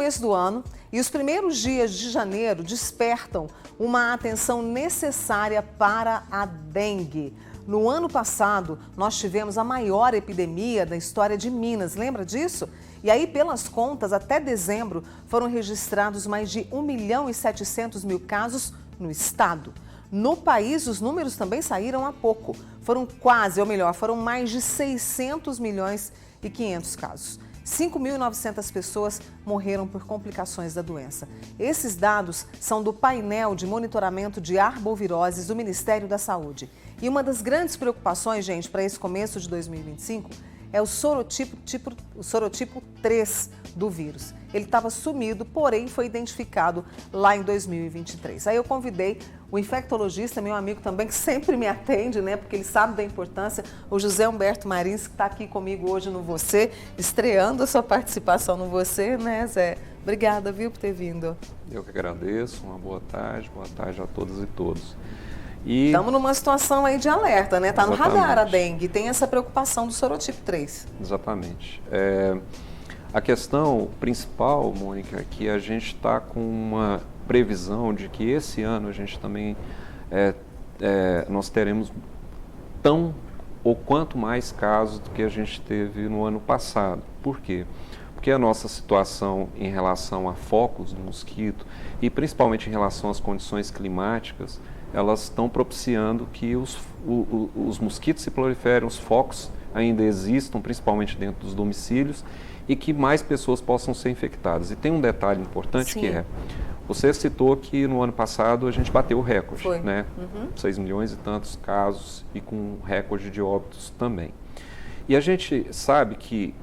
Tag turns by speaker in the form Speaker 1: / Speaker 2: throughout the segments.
Speaker 1: começo do ano e os primeiros dias de janeiro despertam uma atenção necessária para a dengue. No ano passado, nós tivemos a maior epidemia da história de Minas, lembra disso? E aí, pelas contas, até dezembro, foram registrados mais de 1.700.000 casos no estado. No país, os números também saíram há pouco. Foram foram mais de 600.500.000 casos. 5.900 pessoas morreram por complicações da doença. Esses dados são do painel de monitoramento de arboviroses do Ministério da Saúde. E uma das grandes preocupações, gente, para esse começo de 2025 é o sorotipo 3 do vírus. Ele estava sumido, porém foi identificado lá em 2023. Aí eu convidei o infectologista, meu amigo também, que sempre me atende, né? Porque ele sabe da importância, o José Humberto Marins, que está aqui comigo hoje no Você, estreando a sua participação no Você, né, Zé? Obrigada, viu, por ter vindo.
Speaker 2: Eu que agradeço, uma boa tarde a todas e todos.
Speaker 1: Estamos numa situação aí de alerta, né? Está no radar a dengue, tem essa preocupação do sorotipo 3.
Speaker 2: Exatamente. A questão principal, Mônica, é que a gente está com uma previsão de que esse ano a gente também, nós teremos tão ou quanto mais casos do que a gente teve no ano passado. Por quê? Porque a nossa situação em relação a focos do mosquito e principalmente em relação às condições climáticas, elas estão propiciando que os mosquitos se proliferem, os focos ainda existam, principalmente dentro dos domicílios, e que mais pessoas possam ser infectadas. E tem um detalhe importante. Sim. Que é, você citou que no ano passado a gente bateu o recorde, né? 6 milhões e tantos casos e com recorde de óbitos também. E a gente sabe que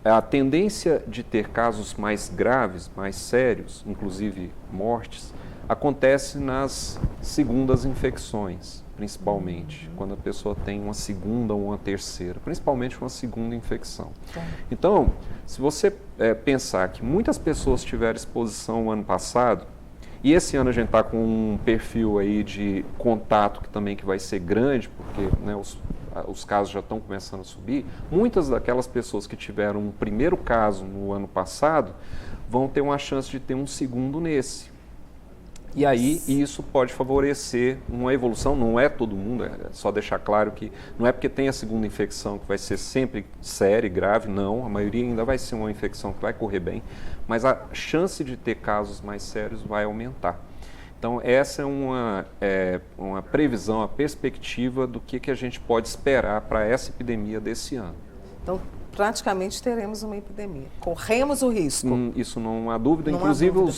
Speaker 2: a tendência de ter casos mais graves, mais sérios, inclusive mortes, acontece nas segundas infecções, principalmente, quando a pessoa tem uma segunda ou uma terceira, principalmente uma segunda infecção. Então, se você pensar que muitas pessoas tiveram exposição no ano passado, e esse ano a gente está com um perfil aí de contato que vai ser grande, porque, né, os casos já estão começando a subir, muitas daquelas pessoas que tiveram um primeiro caso no ano passado vão ter uma chance de ter um segundo nesse. E aí, isso pode favorecer uma evolução, não é todo mundo, é só deixar claro que não é porque tem a segunda infecção que vai ser sempre séria e grave, não, a maioria ainda vai ser uma infecção que vai correr bem, mas a chance de ter casos mais sérios vai aumentar. Então, essa é uma previsão, a perspectiva do que a gente pode esperar para essa epidemia desse ano.
Speaker 1: Então, praticamente teremos uma epidemia. Corremos o risco.
Speaker 2: Isso não há dúvida. Não inclusive há dúvida.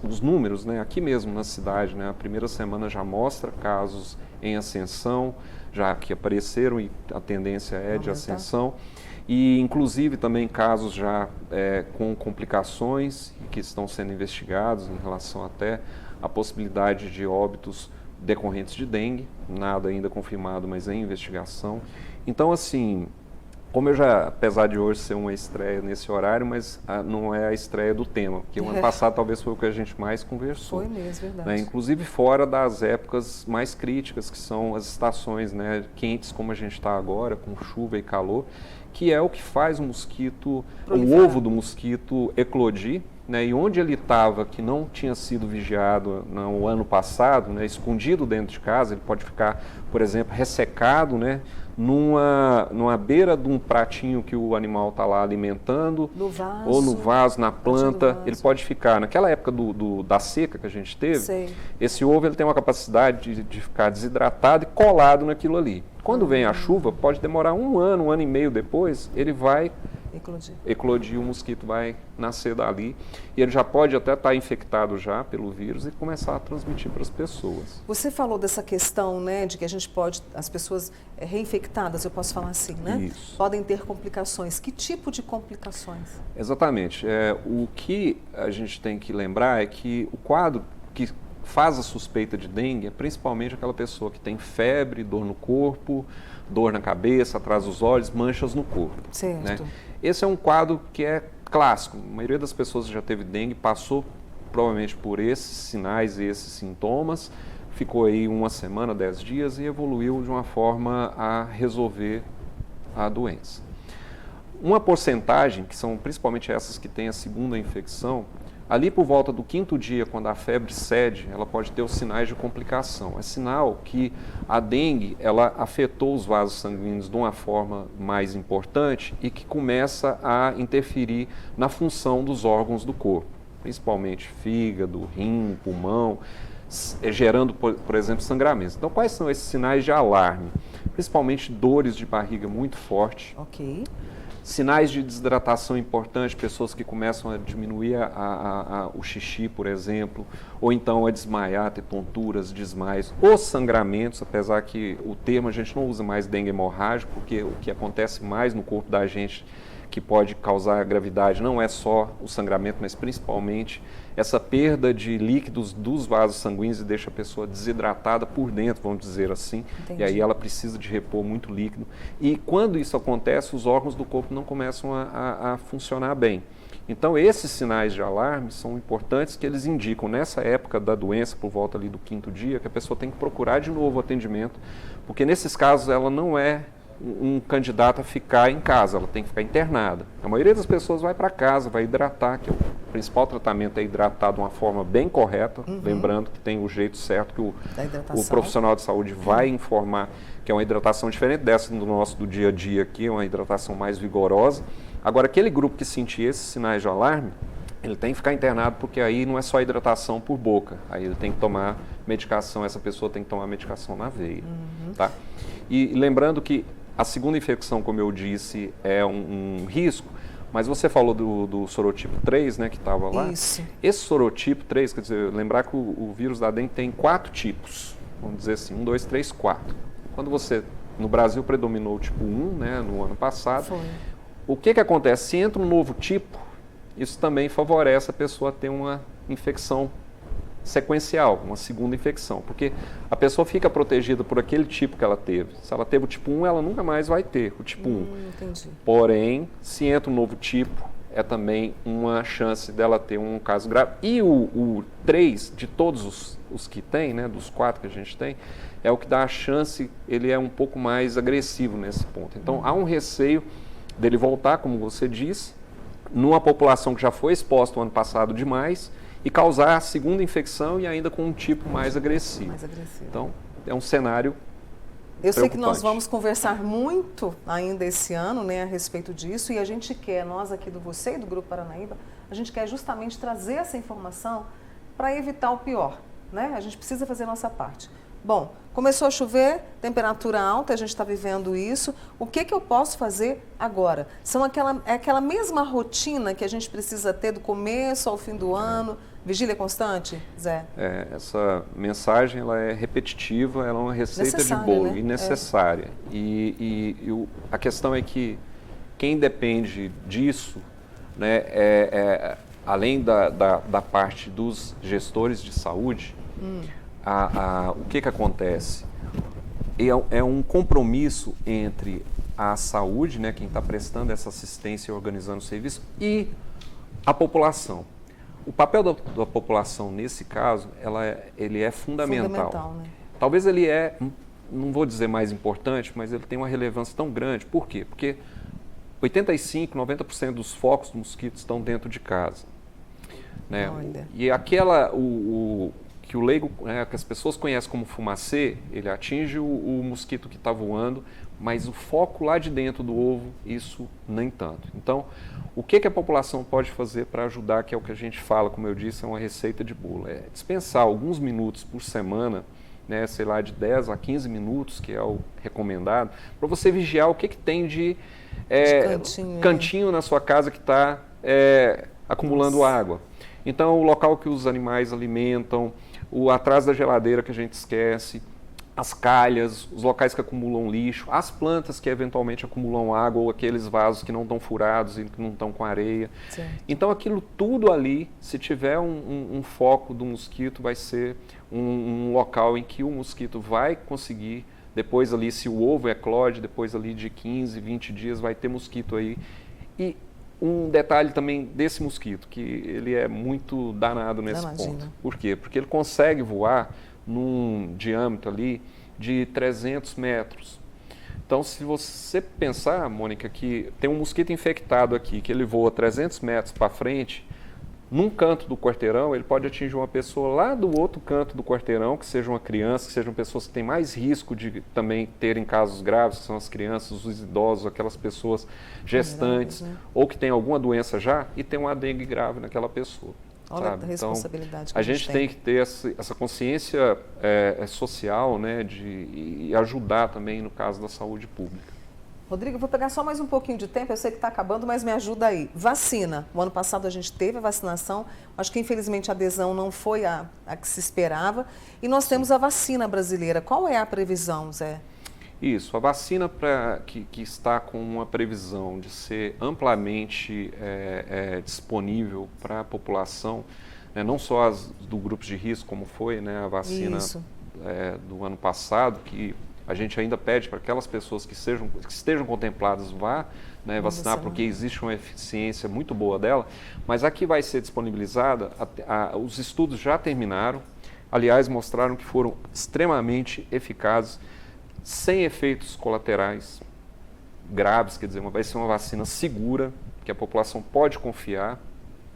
Speaker 2: Os números, né, aqui mesmo na cidade, né, a primeira semana já mostra casos em ascensão, já que apareceram e a tendência é de ascensão. E inclusive também casos já com complicações que estão sendo investigados em relação até à possibilidade de óbitos decorrentes de dengue, nada ainda confirmado, mas em investigação. Então, assim, como apesar de hoje ser uma estreia nesse horário, mas não é a estreia do tema, porque o ano passado talvez foi o que a gente mais conversou.
Speaker 1: Foi mesmo, verdade.
Speaker 2: Né? Inclusive fora das épocas mais críticas, que são as estações, né, quentes, como a gente está agora, com chuva e calor, que é o que faz o mosquito, o ovo do mosquito eclodir, né, e onde ele estava, que não tinha sido vigiado no ano passado, né, escondido dentro de casa, ele pode ficar, por exemplo, ressecado, né, numa beira de um pratinho que o animal está lá alimentando,
Speaker 1: no vaso,
Speaker 2: ou no vaso, na planta, ele pode ficar, naquela época da seca que a gente teve, esse ovo ele tem uma capacidade de ficar desidratado e colado naquilo ali. Quando vem a chuva, pode demorar um ano e meio depois, ele vai eclodir, o mosquito vai nascer dali e ele já pode até estar infectado já pelo vírus e começar a transmitir para as pessoas.
Speaker 1: Você falou dessa questão, né, de que a gente pode, as pessoas reinfectadas, eu posso falar assim, né?
Speaker 2: Isso.
Speaker 1: Podem ter complicações. Que tipo de complicações?
Speaker 2: Exatamente. O que a gente tem que lembrar é que o quadro que faz a suspeita de dengue é principalmente aquela pessoa que tem febre, dor no corpo, dor na cabeça, atrás dos olhos, manchas no corpo.
Speaker 1: Certo.
Speaker 2: Né? Esse é um quadro que é clássico. A maioria das pessoas que já teve dengue passou provavelmente por esses sinais e esses sintomas, ficou aí 1 semana, 10 dias e evoluiu de uma forma a resolver a doença. uma porcentagem, que são principalmente essas que têm a segunda infecção, ali por volta do 5º dia, quando a febre cede, ela pode ter os sinais de complicação. É sinal que a dengue, ela afetou os vasos sanguíneos de uma forma mais importante e que começa a interferir na função dos órgãos do corpo, principalmente fígado, rim, pulmão, gerando, por exemplo, sangramentos. Então, quais são esses sinais de alarme? Principalmente dores de barriga muito forte.
Speaker 1: Ok.
Speaker 2: Sinais de desidratação importantes, pessoas que começam a diminuir o xixi, por exemplo, ou então a desmaiar, ter tonturas, desmaios, os sangramentos, apesar que o termo a gente não usa mais dengue hemorrágico, porque o que acontece mais no corpo da gente que pode causar gravidade não é só o sangramento, mas principalmente essa perda de líquidos dos vasos sanguíneos e deixa a pessoa desidratada por dentro, vamos dizer assim. Entendi. E aí ela precisa de repor muito líquido. E quando isso acontece, os órgãos do corpo não começam a funcionar bem. Então, esses sinais de alarme são importantes, que eles indicam, nessa época da doença, por volta ali do 5º dia, que a pessoa tem que procurar de novo o atendimento, porque nesses casos ela não é um candidato a ficar em casa, ela tem que ficar internada. A maioria das pessoas vai para casa, vai hidratar, que o principal tratamento é hidratar de uma forma bem correta, lembrando que tem o jeito certo que o profissional de saúde vai informar, que é uma hidratação diferente dessa do dia a dia aqui, é uma hidratação mais vigorosa. Agora, aquele grupo que sentir esses sinais de alarme, ele tem que ficar internado, porque aí não é só hidratação por boca, aí ele tem que tomar medicação, essa pessoa tem que tomar medicação na veia. Tá? E lembrando que a segunda infecção, como eu disse, é um risco, mas você falou do sorotipo 3, né, que estava lá.
Speaker 1: Isso.
Speaker 2: Esse sorotipo 3, quer dizer, lembrar que o vírus da dengue tem 4 tipos, vamos dizer assim, 1, 2, 3, 4. Quando você, no Brasil predominou o tipo 1, né, no ano passado.
Speaker 1: Foi.
Speaker 2: O que acontece? Se entra um novo tipo, isso também favorece a pessoa a ter uma infecção sequencial, uma segunda infecção, porque a pessoa fica protegida por aquele tipo que ela teve. Se ela teve o tipo 1, ela nunca mais vai ter o tipo 1.
Speaker 1: Entendi.
Speaker 2: Porém, se entra um novo tipo, é também uma chance dela ter um caso grave. E o 3, de todos os que tem, né, dos 4 que a gente tem, é o que dá a chance, ele é um pouco mais agressivo nesse ponto. Então, há um receio dele voltar, como você disse, numa população que já foi exposta o ano passado demais, e causar a segunda infecção e ainda com um tipo mais agressivo. Então, é um cenário
Speaker 1: Eu sei que nós vamos conversar muito ainda esse ano, né, a respeito disso, e a gente quer, nós aqui do Você e do Grupo Paranaíba, a gente quer justamente trazer essa informação para evitar o pior, né? A gente precisa fazer a nossa parte. Bom, começou a chover, temperatura alta, a gente está vivendo isso. O que eu posso fazer agora? É aquela mesma rotina que a gente precisa ter do começo ao fim do ano, vigília constante, Zé?
Speaker 2: Essa mensagem ela é repetitiva, ela é uma receita de bolo, né? E necessária. A questão é que quem depende disso, né, além da parte dos gestores de saúde, o que acontece? É um compromisso entre a saúde, né, quem está prestando essa assistência e organizando o serviço, e a população. O papel da população, nesse caso, ele é fundamental. Né? Talvez ele não vou dizer mais importante, mas ele tem uma relevância tão grande. Por quê? Porque 85%, 90% dos focos do mosquito estão dentro de casa. Né? E que o leigo, que as pessoas conhecem como fumacê, ele atinge o mosquito que está voando, mas o foco lá de dentro do ovo, isso nem tanto. Então, o que a população pode fazer para ajudar, que é o que a gente fala, como eu disse, é uma receita de bolo. É dispensar alguns minutos por semana, né, sei lá, de 10 a 15 minutos, que é o recomendado, para você vigiar o que tem de cantinho na sua casa que está acumulando água. Então, o local que os animais alimentam, atrás da geladeira que a gente esquece, as calhas, os locais que acumulam lixo, as plantas que eventualmente acumulam água ou aqueles vasos que não estão furados e que não estão com areia. Certo. Então, aquilo tudo ali, se tiver um foco do mosquito, vai ser um local em que o mosquito vai conseguir, depois ali, se o ovo eclode, depois ali de 15, 20 dias, vai ter mosquito aí. E um detalhe também desse mosquito, que ele é muito danado nesse ponto. Por quê? Porque ele consegue voar num diâmetro ali de 300 metros. Então, se você pensar, Mônica, que tem um mosquito infectado aqui, que ele voa 300 metros para frente, num canto do quarteirão, ele pode atingir uma pessoa lá do outro canto do quarteirão, que seja uma criança, que sejam pessoas que têm mais risco de também terem casos graves, que são as crianças, os idosos, aquelas pessoas gestantes, né? Ou que têm alguma doença já e tem uma dengue grave naquela pessoa.
Speaker 1: Olha a responsabilidade que
Speaker 2: a gente tem que ter essa consciência social, né, e ajudar também no caso da saúde pública.
Speaker 1: Rodrigo, eu vou pegar só mais um pouquinho de tempo, eu sei que está acabando, mas me ajuda aí. Vacina. O ano passado a gente teve a vacinação, acho que infelizmente a adesão não foi a que se esperava. E nós temos a vacina brasileira. Qual é a previsão, Zé?
Speaker 2: Isso, a vacina que está com uma previsão de ser amplamente disponível para a população, né, não só as do grupos de risco, como foi, né, a vacina do ano passado, que a gente ainda pede para aquelas pessoas que estejam contempladas vá, né, vacinar, porque existe uma eficiência muito boa dela, mas aqui vai ser disponibilizada, os estudos já terminaram, aliás, mostraram que foram extremamente eficazes, sem efeitos colaterais graves, quer dizer, vai ser uma vacina segura, que a população pode confiar,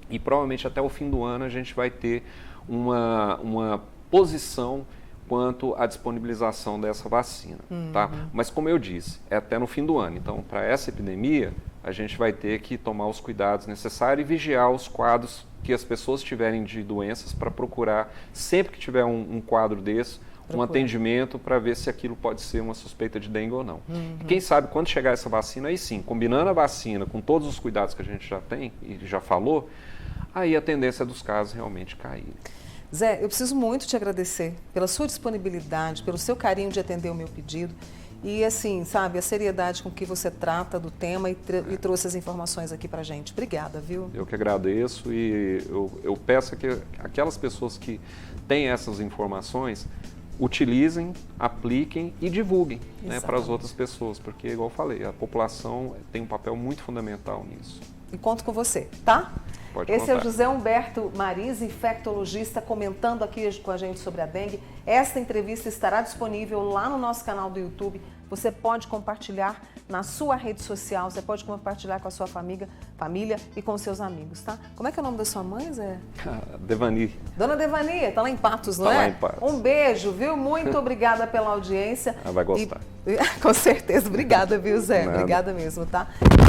Speaker 2: e provavelmente até o fim do ano a gente vai ter uma posição quanto à disponibilização dessa vacina, tá? Mas como eu disse, é até no fim do ano. Então, para essa epidemia, a gente vai ter que tomar os cuidados necessários e vigiar os quadros que as pessoas tiverem de doenças para procurar, sempre que tiver um quadro desse, um atendimento para ver se aquilo pode ser uma suspeita de dengue ou não. E quem sabe, quando chegar essa vacina, aí sim, combinando a vacina com todos os cuidados que a gente já tem e já falou, aí a tendência dos casos realmente cair.
Speaker 1: Zé, eu preciso muito te agradecer pela sua disponibilidade, pelo seu carinho de atender o meu pedido e, assim, sabe, a seriedade com que você trata do tema e trouxe as informações aqui pra gente. Obrigada, viu? Eu
Speaker 2: que agradeço e eu peço que aquelas pessoas que têm essas informações utilizem, apliquem e divulguem, né, para as outras pessoas, porque, igual eu falei, a população tem um papel muito fundamental nisso.
Speaker 1: E conto com você, tá? Esse é o José Humberto Mariz, infectologista, comentando aqui com a gente sobre a dengue. Esta entrevista estará disponível lá no nosso canal do YouTube. Você pode compartilhar na sua rede social, você pode compartilhar com a sua família e com seus amigos, tá? Como é que é o nome da sua mãe, Zé?
Speaker 2: Devani.
Speaker 1: Dona Devani, está lá em Patos, não é?
Speaker 2: Está lá em Patos.
Speaker 1: Um beijo, viu? Muito obrigada pela audiência.
Speaker 2: Ela vai gostar.
Speaker 1: Com certeza. Obrigada, viu, Zé? Obrigada mesmo, tá?